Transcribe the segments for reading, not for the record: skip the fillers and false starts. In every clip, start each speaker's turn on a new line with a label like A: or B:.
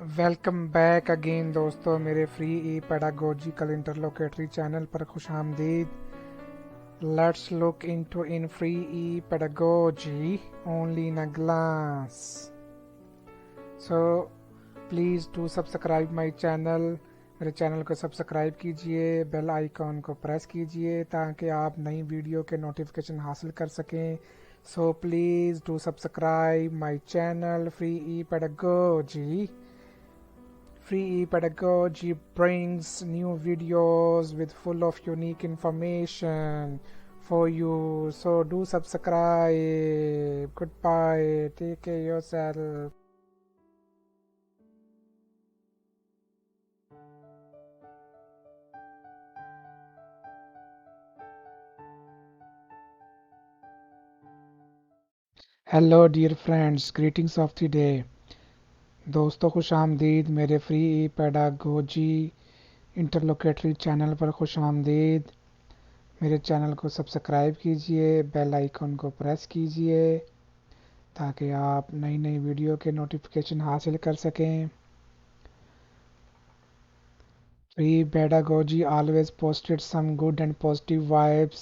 A: Welcome back again दोस्तों मेरे free E pedagogical interlocutory channel पर खुश आमदीद। Let's look into in free E pedagogy only in a glance. So please do subscribe my channel. मेरे channel को subscribe कीजिए, bell icon को press कीजिए ताकि आप नई वीडियो के नोटिफिकेशन हासिल कर सकें। सो please do subscribe my channel free E pedagogy. Free Pedagogy brings new videos with full of unique information for you. So do subscribe. Goodbye. Take care yourself. Hello dear friends, greetings of the day. दोस्तों खुश आमदीद मेरे free pedagogy interlocutory channel पर खुश आमदीद। मेरे channel को subscribe कीजिए, बेल आइकन को प्रेस कीजिए ताकि आप नई नई वीडियो के नोटिफिकेशन हासिल कर सकें। Free pedagogy always posted some good and positive vibes.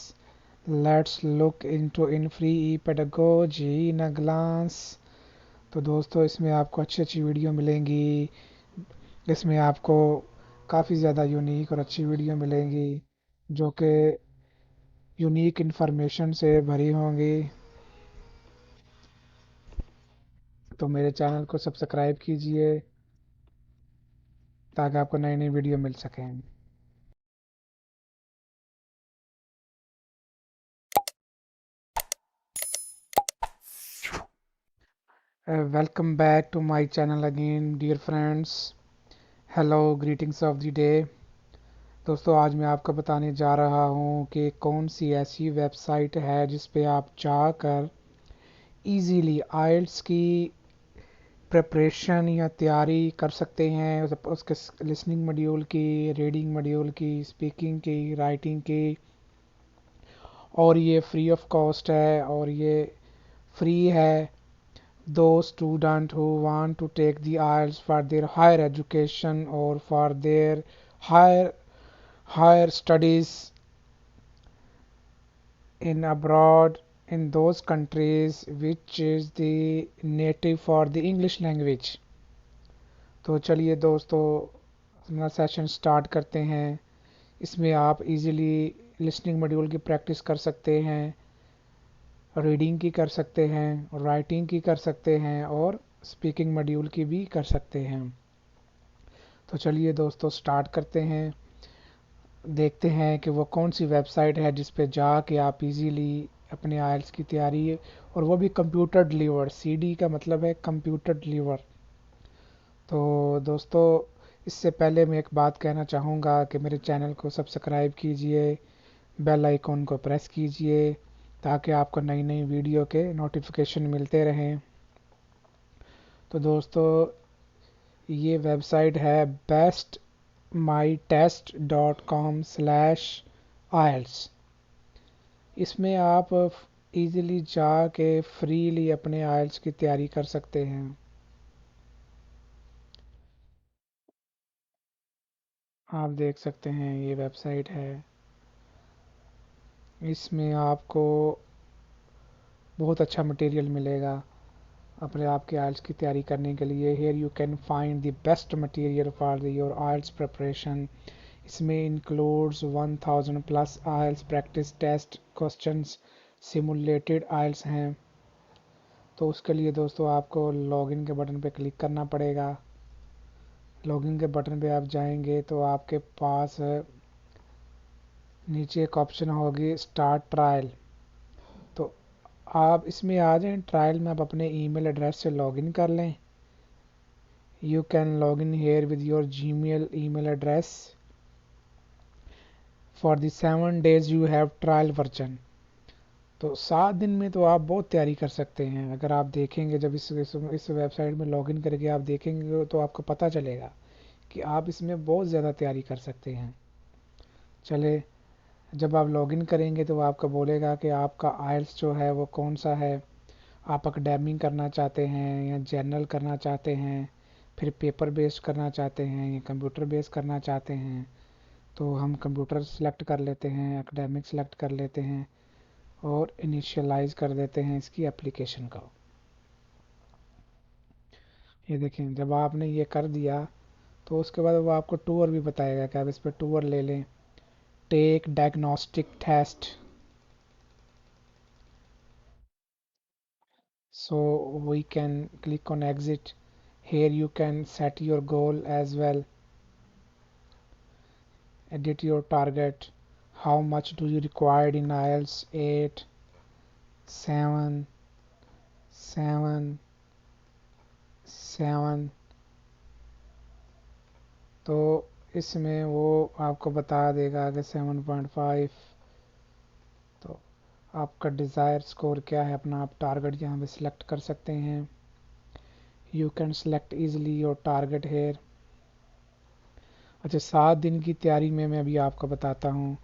A: Let's look into in free pedagogy in a glance. तो दोस्तों इसमें आपको अच्छी अच्छी वीडियो मिलेंगी। इसमें आपको काफ़ी ज़्यादा यूनिक और अच्छी वीडियो मिलेंगी जो कि यूनिक इन्फॉर्मेशन से भरी होंगी। तो मेरे चैनल को सब्सक्राइब कीजिए ताकि आपको नई नई वीडियो मिल सकें। Welcome back to my channel again dear friends. Hello greetings of the day. दोस्तों आज मैं आपको बताने जा रहा हूँ कि कौन सी ऐसी वेबसाइट है जिस पे आप जाकर इजीली आइल्स की प्रिपरेशन या तैयारी कर सकते हैं। उसके लिसनिंग मॉड्यूल की, रीडिंग मॉड्यूल की, स्पीकिंग की, राइटिंग की, और ये फ्री ऑफ कॉस्ट है और ये फ्री है। Those students who want to take the IELTS for their higher education or for their higher higher studies in abroad in those countries which is the native for the English language। तो चलिए दोस्तों अपना session start करते हैं। इसमें आप easily listening module की practice कर सकते हैं, रीडिंग की कर सकते हैं, राइटिंग की कर सकते हैं और स्पीकिंग मॉड्यूल की भी कर सकते हैं। तो चलिए दोस्तों स्टार्ट करते हैं। देखते हैं कि वो कौन सी वेबसाइट है जिस पे जाके आप इजीली अपने आइल्स की तैयारी, और वो भी कंप्यूटर डिलीवर, सीडी का मतलब है कंप्यूटर डिलीवर। तो दोस्तों इससे पहले मैं एक बात कहना चाहूँगा कि मेरे चैनल को सब्सक्राइब कीजिए, बेल आइकॉन को प्रेस कीजिए ताकि आपको नई नई वीडियो के नोटिफिकेशन मिलते रहें। तो दोस्तों ये वेबसाइट है bestmytest.com/ielts। इसमें आप इजीली जाके फ्रीली अपने आइल्स की तैयारी कर सकते हैं। आप देख सकते हैं ये वेबसाइट है। इसमें आपको बहुत अच्छा मटेरियल मिलेगा अपने आपके आइल्स की तैयारी करने के लिए। Here you can find the best material for your IELTS preparation. इसमें includes 1000 plus IELTS practice test questions, simulated IELTS हैं। तो उसके लिए दोस्तों आपको लॉगिन के बटन पे क्लिक करना पड़ेगा। लॉगिन के बटन पे आप जाएंगे तो आपके पास नीचे एक ऑप्शन होगी स्टार्ट ट्रायल। तो आप इसमें आ जाएं, ट्रायल में आप अपने ईमेल एड्रेस से लॉगिन कर लें। You can log in here with your Gmail email address for the 7 days you have trial version. तो 7 दिन में तो आप बहुत तैयारी कर सकते हैं। अगर आप देखेंगे जब इस वेबसाइट में लॉगिन करके आप देखेंगे तो आपको पता चलेगा कि आप इसमें बहुत ज़्यादा तैयारी कर सकते हैं। चले, जब आप लॉगिन करेंगे तो आपको बोलेगा कि आपका आइल्स जो है वो कौन सा है। आप अकेडमिक करना चाहते हैं या जनरल करना चाहते हैं, फिर पेपर बेस्ड करना चाहते हैं या कंप्यूटर बेस्ड करना चाहते हैं तो हम कंप्यूटर सेलेक्ट कर लेते हैं, एकेडमिक सेलेक्ट कर लेते हैं और इनिशियलाइज कर देते हैं इसकी एप्लीकेशन को। ये देखें, जब आपने ये कर दिया तो उसके बाद वो आपको टूर भी बताएगा कि आप इस पर टूर ले लें। Take diagnostic test, so we can click on exit. Here you can set your goal as well, edit your target, how much do you require in IELTS 8, 7, 7, 7। तो इसमें वो आपको बता देगा कि 7.5। तो आपका डिज़ायर स्कोर क्या है, अपना आप टारगेट यहाँ पे सिलेक्ट कर सकते हैं। You can select easily your target here. अच्छा, 7 दिन की तैयारी में मैं अभी आपको बताता हूँ।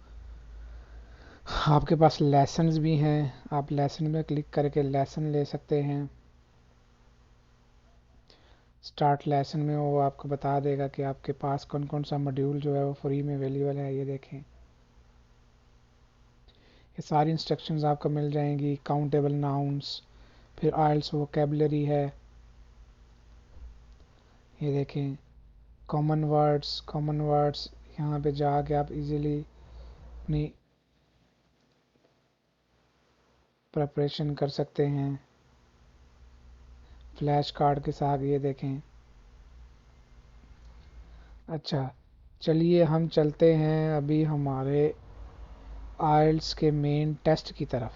A: आपके पास लेसन्स भी हैं, आप लेसन में क्लिक करके लेसन ले सकते हैं। स्टार्ट लेसन में वो आपको बता देगा कि आपके पास कौन कौन सा मॉड्यूल जो है वो फ्री में अवेलेबल है। ये देखें, ये सारी इंस्ट्रक्शंस आपको मिल जाएंगी। काउंटेबल नाउन्स, फिर आइल्स वोकेबलरी है। ये देखें, कॉमन वर्ड्स यहाँ पे जाके आप इजीली अपनी प्रिपरेशन कर सकते हैं फ्लैश कार्ड के साथ। ये देखें। अच्छा, चलिए हम चलते हैं अभी हमारे आइल्स के मेन टेस्ट की तरफ।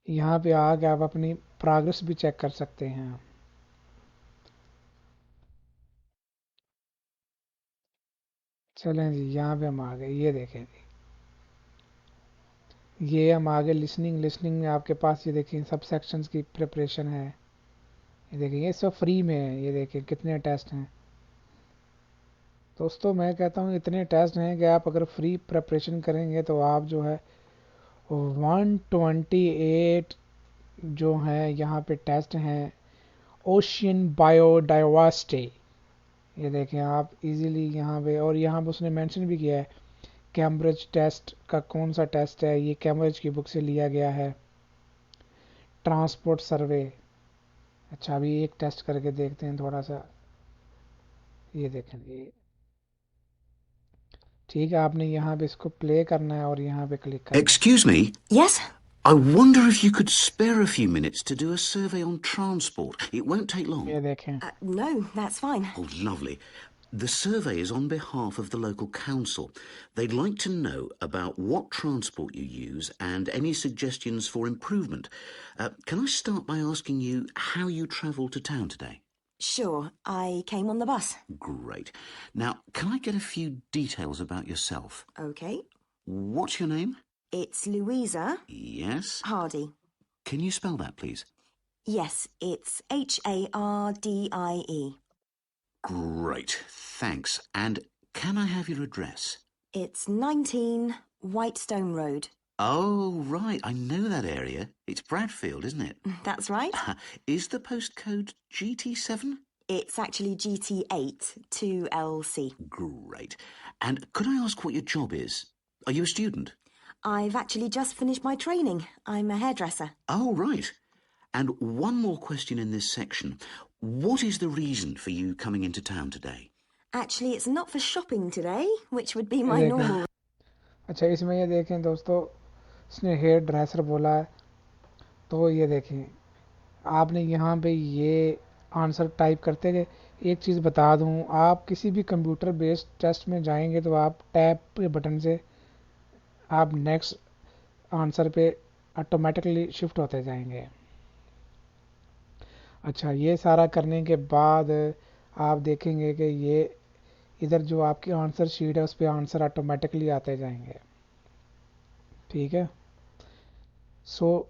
A: यहाँ पे आके आप अपनी प्रोग्रेस भी चेक कर सकते हैं। चलें जी, यहाँ पे हम आ गए। ये देखें जी, ये हम आगे लिसनिंग में आपके पास ये देखिए सब सेक्शंस की प्रिपरेशन है। ये देखिए, ये सब फ्री में है। ये देखिए कितने टेस्ट हैं दोस्तों। मैं कहता हूँ इतने टेस्ट हैं कि आप अगर फ्री प्रिपरेशन करेंगे तो आप जो है 128 जो है यहाँ पे टेस्ट हैं। ओशियन बायोडाइवर्सिटी, ये देखें आप इजीली यहाँ पे, और यहाँ पे उसने मेंशन भी किया है कैम्ब्रिज टेस्ट का कौन सा टेस्ट है। ये कैम्ब्रिज की बुक से लिया गया है। ट्रांसपोर्ट सर्वे। अच्छा, अभी एक टेस्ट करके देखते हैं थोड़ा सा। ये देखें ये, ठीक है, आपने यहाँ पे इसको प्ले करना है और यहाँ पे क्लिक करना है।
B: Excuse me,
C: Yes?
B: I wonder if you could spare a few minutes to do a survey on transport. It won't take long.
A: ये देखें,
C: No, that's fine.
B: Oh, lovely. The survey is on behalf of the local council. They'd like to know about what transport you use and any suggestions for improvement. Can I start by asking you how you travelled to town today?
C: Sure, I came on the bus.
B: Great. Now, can I get a few details about yourself?
C: Okay.
B: What's your name?
C: It's Louisa
B: Yes.
C: Hardy.
B: Can you spell that, please?
C: Yes, it's Hardie.
B: Great, thanks. And can I have your address?
C: It's 19 Whitestone Road.
B: Oh, right, I know that area. It's Bradfield, isn't it?
C: That's right.
B: Is the postcode GT7?
C: It's actually GT8 2LC.
B: Great. And could I ask what your job is? Are you a student?
C: I've actually just finished my training. I'm a hairdresser.
B: Oh, right. And one more question in this section. What is the reason for you coming into town today?
C: Actually, it's not for shopping today, which would be my
A: देखें।
C: normal.
A: अच्छा, इसमें ये देखें दोस्तों, इसने hair dresser बोला है। तो ये देखें, आपने यहाँ पे ये आंसर टाइप करते गए। एक चीज़ बता दूँ, आप किसी भी कंप्यूटर बेस्ड टेस्ट में जाएंगे तो आप टैप के बटन से आप नेक्स्ट आंसर पे ऑटोमेटिकली शिफ्ट होते जाएंगे। अच्छा, ये सारा करने के बाद आप देखेंगे कि ये इधर जो आपकी आंसर शीट है उस पर आंसर ऑटोमेटिकली आते जाएंगे। ठीक है। सो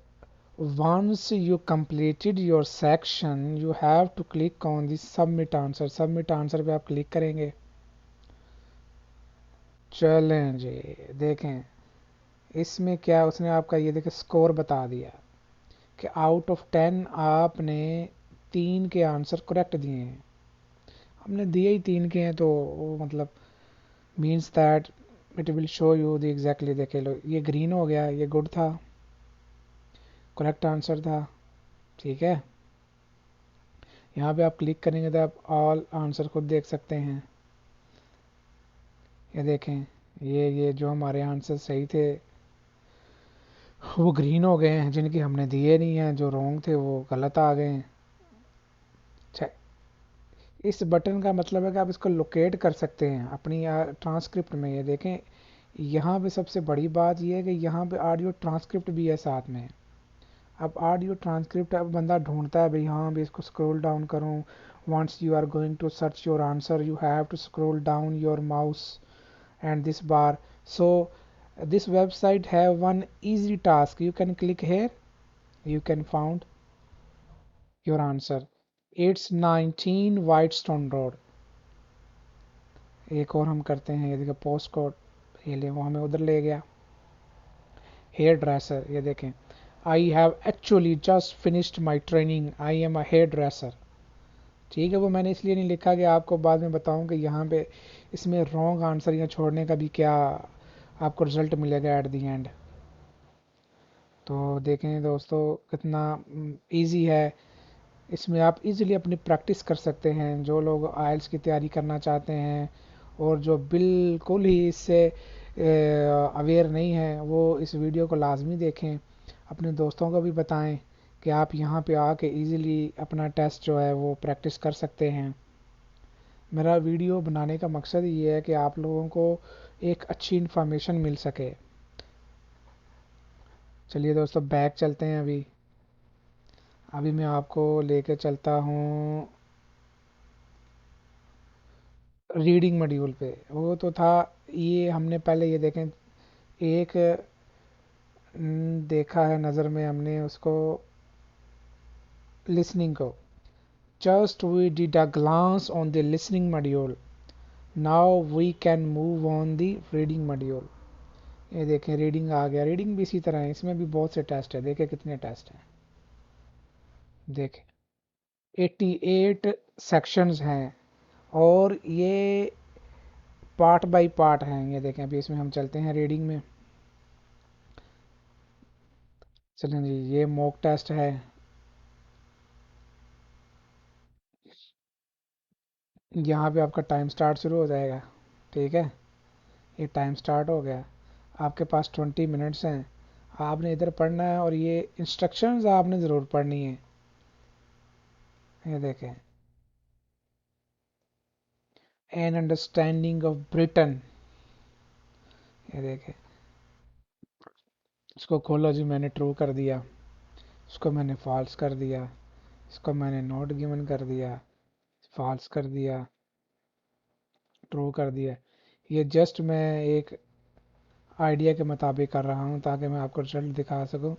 A: once you completed your section you have to click on the submit answer पे आप क्लिक करेंगे। चलें जी, देखें इसमें क्या उसने आपका ये देखें स्कोर बता दिया कि आउट ऑफ 10 आपने 3 के आंसर करेक्ट दिए हैं। हमने दिए ही 3 के हैं तो वो मतलब means that it will show you the exactly. देखे लो, ये ग्रीन हो गया, ये गुड था, करेक्ट आंसर था। ठीक है, यहाँ पे आप क्लिक करेंगे तो आप ऑल आंसर खुद देख सकते हैं। ये देखें, ये जो हमारे आंसर सही थे वो ग्रीन हो गए हैं, जिनके हमने दिए नहीं हैं, जो रॉन्ग थे वो गलत आ गए हैं। अच्छा, इस बटन का मतलब है कि आप इसको लोकेट कर सकते हैं अपनी ट्रांसक्रिप्ट में। ये देखें, यहाँ पे सबसे बड़ी बात ये है कि यहाँ पे ऑडियो ट्रांसक्रिप्ट भी है साथ में। अब ऑडियो ट्रांसक्रिप्ट अब बंदा ढूंढता है भाई, हाँ भी इसको स्क्रॉल डाउन करूँ। Once you are going to search your answer you have to scroll down your mouse and this bar. So this website have one easy task. You can click here, you can found your answer. It's 19 Whitestone Road. एक और हम करते हैं, ये देखिए post code, ये ले वो हमें उधर ले गया। हेयर ड्रेसर, ये देखें, I have actually just finished my training, I am a hairdresser. ठीक है, वो मैंने इसलिए नहीं लिखा कि आपको बाद में बताऊं कि यहाँ पे इसमें रॉन्ग आंसर या छोड़ने का भी क्या आपको रिजल्ट मिलेगा एट दी एंड। तो देखें दोस्तों कितना इजी है। इसमें आप इजीली अपनी प्रैक्टिस कर सकते हैं। जो लोग आइल्स की तैयारी करना चाहते हैं और जो बिल्कुल ही इससे अवेयर नहीं है, वो इस वीडियो को लाजमी देखें, अपने दोस्तों को भी बताएं कि आप यहाँ पे आके इजीली अपना टेस्ट जो है वो प्रैक्टिस कर सकते हैं। मेरा वीडियो बनाने का मकसद ये है कि आप लोगों को एक अच्छी इन्फॉर्मेशन मिल सके। चलिए दोस्तों, बैक चलते हैं। अभी अभी मैं आपको लेके चलता हूँ रीडिंग मॉड्यूल पे। वो तो था, ये हमने पहले ये देखें, एक देखा है नज़र में हमने उसको, लिसनिंग को। Just we did a glance on the listening module, now we can move on the reading module. ये देखें, रीडिंग आ गया। रीडिंग भी इसी तरह है, इसमें भी बहुत से टेस्ट है। देखें कितने टेस्ट हैं, देखें 88 सेक्शंस हैं और ये पार्ट बाय पार्ट हैं। ये देखें, अभी इसमें हम चलते हैं रीडिंग में। चलें जी, ये मॉक टेस्ट है। यहाँ पे आपका टाइम स्टार्ट शुरू हो जाएगा। ठीक है, ये टाइम स्टार्ट हो गया। आपके पास 20 मिनट्स हैं, आपने इधर पढ़ना है और ये इंस्ट्रक्शंस आपने ज़रूर पढ़नी है। ये देखें, एन अंडरस्टैंडिंग ऑफ ब्रिटेन। ये देखें, इसको खोलो जी, मैंने ट्रू कर दिया, इसको मैंने फॉल्स कर दिया, इसको मैंने नॉट गिवन कर दिया, फॉल्स कर दिया, ट्रू कर दिया। ये जस्ट मैं एक आइडिया के मुताबिक कर रहा हूँ ताकि मैं आपको रिजल्ट दिखा सकूँ।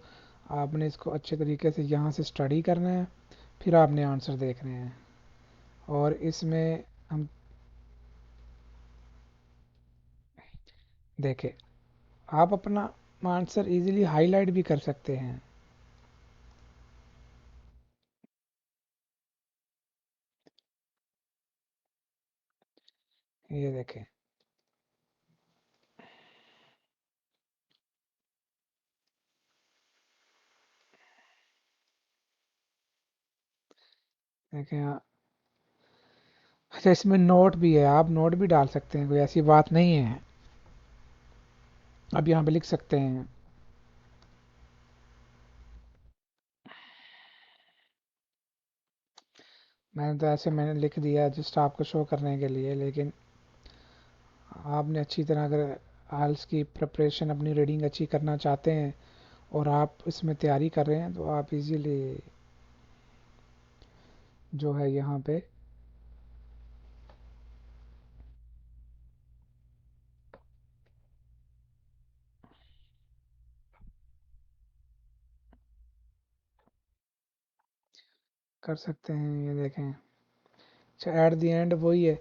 A: आपने इसको अच्छे तरीके से यहाँ से स्टडी करना है, फिर आपने आंसर देखने हैं। और इसमें हम देखें, आप अपना आंसर इजीली हाईलाइट भी कर सकते हैं। ये देखें, देखें। अच्छा, इसमें नोट भी है, आप नोट भी डाल सकते हैं, कोई ऐसी बात नहीं है। आप यहाँ पे लिख सकते हैं। मैंने तो ऐसे मैंने लिख दिया जस्ट आपको शो करने के लिए, लेकिन आपने अच्छी तरह अगर आइल्स की प्रिपरेशन अपनी रीडिंग अच्छी करना चाहते हैं और आप इसमें तैयारी कर रहे हैं तो आप इजीली जो है यहाँ पे कर सकते हैं। ये देखें, अच्छा एट द एंड वही है।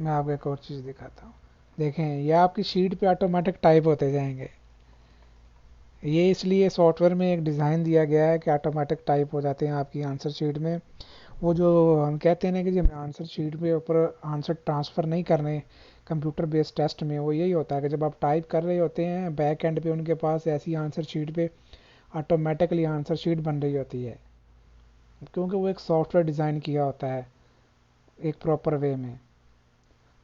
A: मैं आपको एक और चीज़ दिखाता हूँ। देखें, ये आपकी शीट पे ऑटोमेटिक टाइप होते जाएंगे। ये इसलिए सॉफ्टवेयर में एक डिज़ाइन दिया गया है कि ऑटोमेटिक टाइप हो जाते हैं आपकी आंसर शीट में। वो जो हम कहते हैं ना कि जब आंसर शीट पे ऊपर आंसर ट्रांसफ़र नहीं करने कंप्यूटर बेस्ड टेस्ट में, वो यही होता है कि जब आप टाइप कर रहे होते हैं बैक एंड पे उनके पास ऐसी आंसर शीट पे ऑटोमेटिकली आंसर शीट बन रही होती है, क्योंकि वो एक सॉफ्टवेयर डिज़ाइन किया होता है एक प्रॉपर वे में।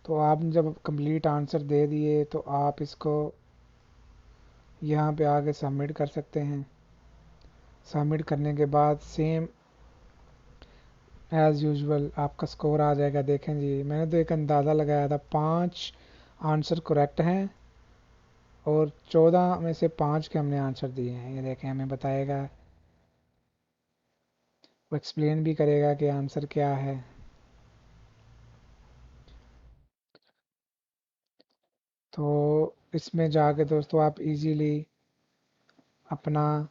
A: तो आपने जब कंप्लीट आंसर दे दिए तो आप इसको यहाँ पे आके सबमिट कर सकते हैं। सबमिट करने के बाद सेम एज़ यूजुअल आपका स्कोर आ जाएगा। देखें जी, मैंने तो एक अंदाज़ा लगाया था, 5 आंसर करेक्ट हैं और 14 में से 5 के हमने आंसर दिए हैं। ये देखें, हमें बताएगा, वो एक्सप्लेन भी करेगा कि आंसर क्या है। तो इसमें जाके दोस्तों आप इजीली अपना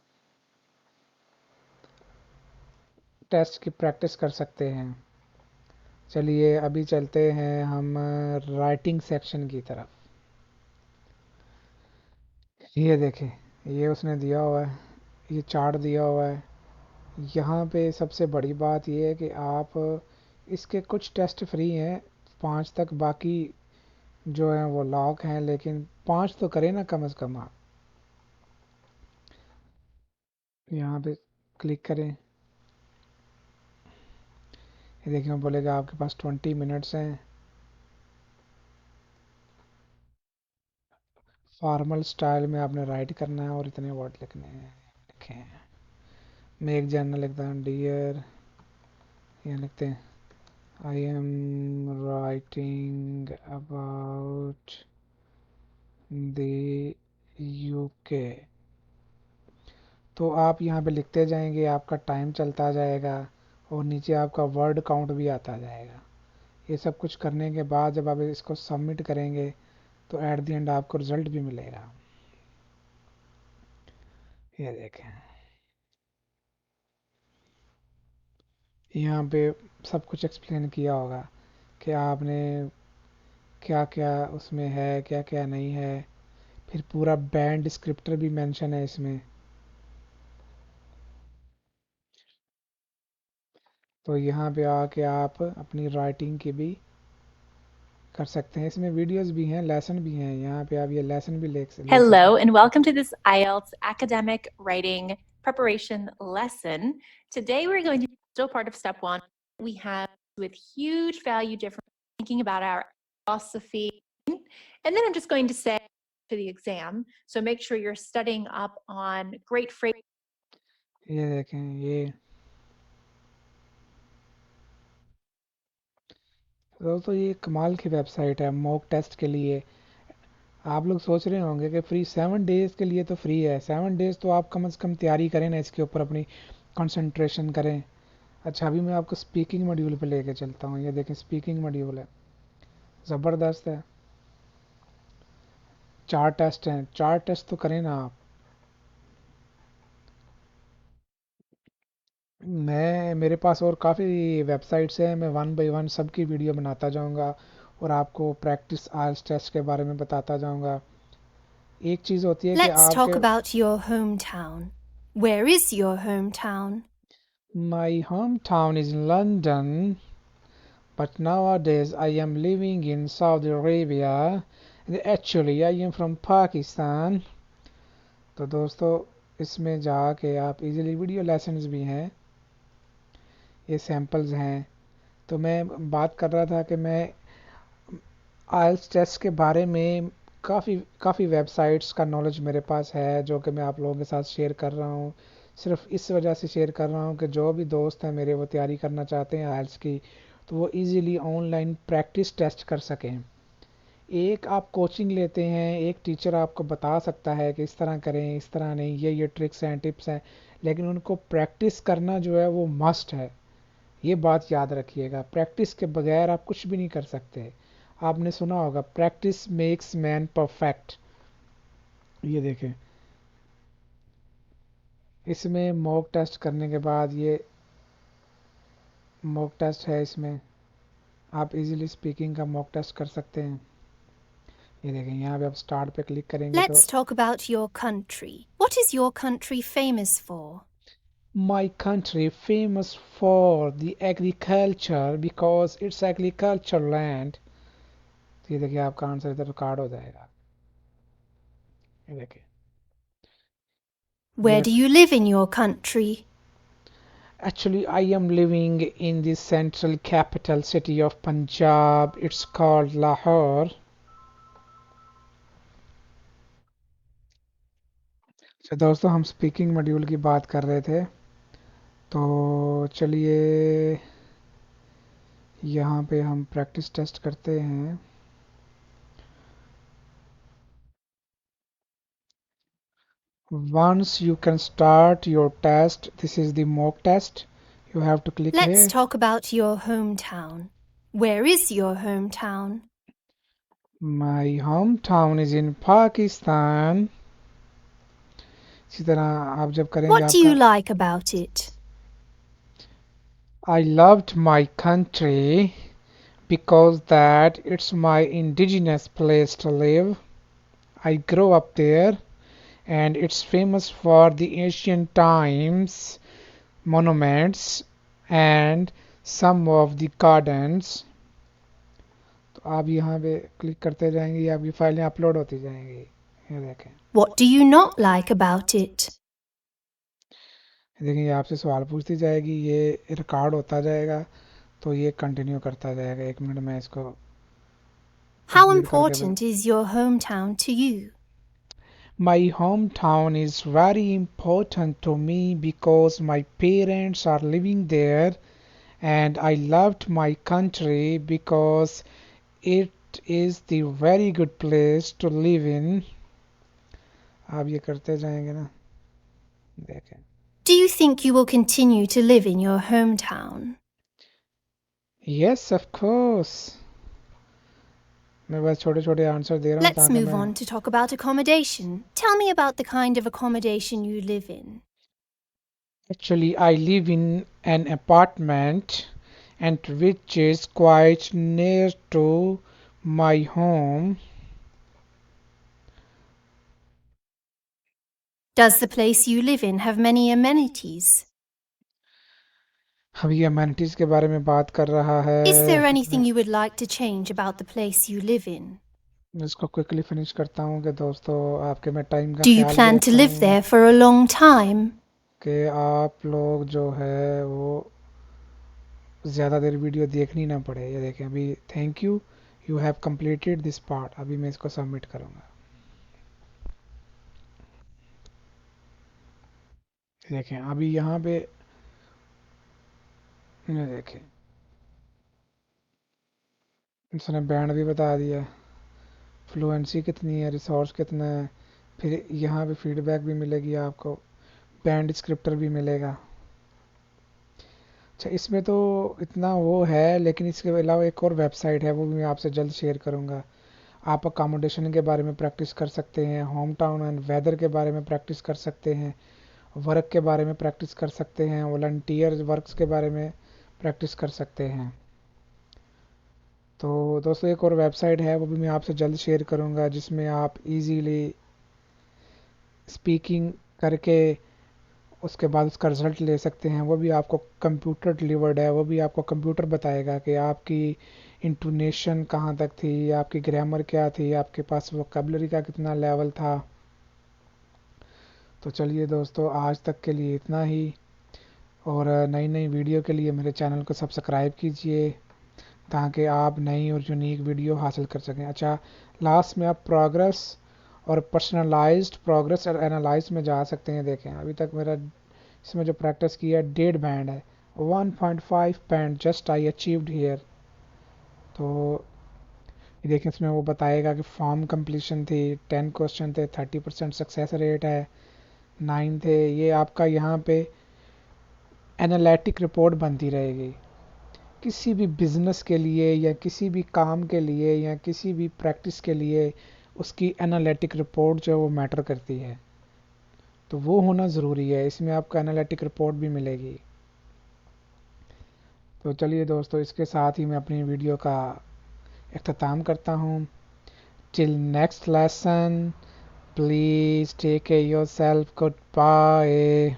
A: टेस्ट की प्रैक्टिस कर सकते हैं। चलिए अभी चलते हैं हम राइटिंग सेक्शन की तरफ। ये देखें, ये उसने दिया हुआ है, ये चार्ट दिया हुआ है। यहाँ पे सबसे बड़ी बात ये है कि आप इसके कुछ टेस्ट फ्री हैं 5 तक, बाकी जो हैं वो लॉक हैं, लेकिन 5 तो करें ना कम से कम आप। यहाँ पे क्लिक करें, ये देखिए बोलेगा आपके पास 20 मिनट्स हैं। फॉर्मल स्टाइल में आपने राइट करना है और इतने वर्ड लिखने हैं। लिखे हैं, मैं एक जर्नल लिखता हूँ, डियर, यहाँ लिखते हैं I am writing about the UK. तो आप यहाँ पे लिखते जाएंगे, आपका टाइम चलता जाएगा और नीचे आपका वर्ड काउंट भी आता जाएगा। ये सब कुछ करने के बाद जब आप इसको सबमिट करेंगे तो एट द एंड आपको रिजल्ट भी मिलेगा। ये देखें, यहाँ पे सब कुछ एक्सप्लेन किया होगा कि आपने क्या क्या उसमें है, क्या क्या नहीं है। फिर पूरा बैंड डिस्क्रिप्टर भी मेंशन है इसमें। तो यहाँ पे आके आप अपनी राइटिंग की भी कर सकते हैं। इसमें वीडियोस भी हैं, लेसन भी हैं, यहाँ पे आप ये लेसन भी ले सकते
D: Hello,
A: हैं।
D: and welcome to this IELTS academic writing preparation lesson. Today, we're going to be still part of step one. We have with huge value difference, thinking about our philosophy. And then I'm just going to say to the exam. So make sure you're studying up on great phrases.
A: ये देखें, ये दोस्तों ये कमाल की website है mock test के लिए। आप लोग सोच रहे होंगे कि फ्री 7 डेज के लिए तो फ्री है, 7 डेज तो आप कम से कम तैयारी करें ना, इसके ऊपर अपनी कंसंट्रेशन करें। अच्छा, अभी मैं आपको स्पीकिंग मॉड्यूल पे लेके चलता हूँ। ये देखें, स्पीकिंग मॉड्यूल है, ज़बरदस्त है। 4 टेस्ट हैं, 4 टेस्ट तो करें ना आप। मैं मेरे पास और काफ़ी वेबसाइट्स हैं, मैं वन बाय वन सबकी वीडियो बनाता जाऊंगा और आपको प्रैक्टिस आइल्स टेस्ट के बारे में बताता जाऊंगा। एक चीज़ होती है कि
E: Let's talk
A: आपके
E: about your hometown. Where is your hometown?
A: My hometown is London, but nowadays I am living in Saudi Arabia and actually I am from Pakistan। तो दोस्तों इसमें जाके आप इजीली, वीडियो लेसन्स भी हैं, ये सैम्पल्स हैं। तो मैं बात कर रहा था कि मैं आइल्स टेस्ट के बारे में काफ़ी काफ़ी वेबसाइट्स का नॉलेज मेरे पास है, जो कि मैं आप लोगों के साथ शेयर कर रहा हूँ। सिर्फ इस वजह से शेयर कर रहा हूँ कि जो भी दोस्त हैं मेरे वो तैयारी करना चाहते हैं आइल्स की, तो वो इजीली ऑनलाइन प्रैक्टिस टेस्ट कर सकें। एक आप कोचिंग लेते हैं, एक टीचर आपको बता सकता है कि इस तरह करें, इस तरह नहीं, ये ट्रिक्स हैं, टिप्स हैं, लेकिन उनको प्रैक्टिस करना जो है वो मस्ट है। ये बात याद रखिएगा, प्रैक्टिस के बगैर आप कुछ भी नहीं कर सकते। आपने सुना होगा, प्रैक्टिस मेक्स मैन परफेक्ट। ये देखें, इसमें मॉक टेस्ट करने के बाद ये मॉक टेस्ट है, इसमें आप इजीली स्पीकिंग का मॉक टेस्ट कर सकते हैं। ये देखें यहाँ पे आप स्टार्ट पे क्लिक करेंगे तो
E: Let's talk about your country. What is your country famous for?
A: my country famous for the agriculture because it's agriculture land। तो ये देखिए आपका आंसर इधर रिकॉर्ड हो जाएगा। ये देखिए
E: Where do
A: yes
E: you live in your country?
A: actually I am living in the central capital city of Punjab, it's called Lahore। तो दोस्तों हम स्पीकिंग मॉड्यूल की बात कर रहे थे, तो चलिए यहाँ पे हम प्रैक्टिस टेस्ट करते हैं। Once you can start your test, this is the mock test, you have to click
E: Let's
A: here।
E: talk about your hometown. Where is your hometown?
A: My hometown is in Pakistan। इसी तरह आप जब करेंगे
E: What do you
A: आपका
E: like about it?
A: I loved my country because that it's my indigenous place to live। I grew up there and it's famous for the ancient times monuments and some of the gardens। तो आप यहाँ पे click करते जाएंगे, आपकी फाइलें upload होती जाएंगी। ये देखें,
E: What do you not like about it?
A: देखिए ये आपसे सवाल पूछती जाएगी, ये रिकॉर्ड होता जाएगा, तो ये कंटिन्यू करता जाएगा। 1 मिनट में इसको
E: How
A: कंप्लीट करके
E: important is your hometown to you?
A: My hometown is very important to me because my parents are living there and I loved my country because it is the very good place to live in। आप ये करते जाएंगे ना, देखें।
E: Do you think you will continue to live in your hometown?
A: Yes, of course। मैं बस छोटे छोटे आंसर दे रहा हूँ
E: Let's
A: ताकि
E: move
A: मैं
E: on to talk about accommodation. Tell me about the kind of accommodation you live in.
A: actually I live in an apartment and which is quite near to my home।
E: Does the place you live in have many amenities?
A: अभी amenities के बारे में बात कर रहा
E: Is there
A: है।
E: anything you would like to change about the place you live in?
A: मैं इसको क्विकली फिनिश करता हूँ कि दोस्तों आपके मैं टाइम का
E: Do you
A: ख्याल भी
E: plan to
A: रखता
E: live
A: हूँ
E: there for a long time?
A: कि आप लोग जो है वो ज़्यादा देर वीडियो देखनी ना पड़े। ये देखें अभी thank you, you have completed this part. अभी मैं इसको सबमिट करूँगा। देखें अभी यहाँ पे ये देखें इसने बैंड भी बता दिया, फ्लुएंसी कितनी है, रिसोर्स कितना है, फिर यहाँ पे फीडबैक भी मिलेगी आपको, बैंड डिस्क्रिप्टर भी मिलेगा। अच्छा इसमें तो इतना वो है, लेकिन इसके अलावा एक और वेबसाइट है, वो भी मैं आपसे जल्द शेयर करूँगा। आप अकोमोडेशन के बारे में प्रैक्टिस कर सकते हैं, होम टाउन एंड वेदर के बारे में प्रैक्टिस कर सकते हैं, वर्क के बारे में प्रैक्टिस कर सकते हैं, वॉलंटियर वर्क्स के बारे में प्रैक्टिस कर सकते हैं। तो दोस्तों एक और वेबसाइट है, वो भी मैं आपसे जल्द शेयर करूँगा, जिसमें आप इजीली स्पीकिंग करके उसके बाद उसका रिज़ल्ट ले सकते हैं। वो भी आपको कंप्यूटर डिलीवर्ड है, वो भी आपको कंप्यूटर बताएगा कि आपकी इंटोनेशन कहाँ तक थी, आपकी ग्रामर क्या थी, आपके पास वोकेबलरी का कितना लेवल था। तो चलिए दोस्तों आज तक के लिए इतना ही, और नई नई वीडियो के लिए मेरे चैनल को सब्सक्राइब कीजिए ताकि आप नई और यूनिक वीडियो हासिल कर सकें। अच्छा लास्ट में आप प्रोग्रेस और पर्सनलाइज्ड प्रोग्रेस और एनालाइज में जा सकते हैं। देखें अभी तक मेरा इसमें जो प्रैक्टिस किया 1.5 बैंड है, 1.5 band just I achieved here. तो ये देखें इसमें वो बताएगा कि फॉर्म कंप्लीशन थी, 10 क्वेश्चन थे, 30% सक्सेस रेट है, 9 थे। ये आपका यहाँ पे एनालिटिक रिपोर्ट बनती रहेगी किसी भी बिजनेस के लिए या किसी भी काम के लिए या किसी भी प्रैक्टिस के लिए। उसकी एनालिटिक रिपोर्ट जो है वो मैटर करती है, तो वो होना ज़रूरी है। इसमें आपको एनालिटिक रिपोर्ट भी मिलेगी। तो चलिए दोस्तों इसके साथ ही मैं अपनी वीडियो का इख्तिताम करता हूँ। till next lesson. Please take care of yourself. Goodbye.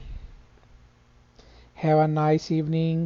A: Have a nice evening.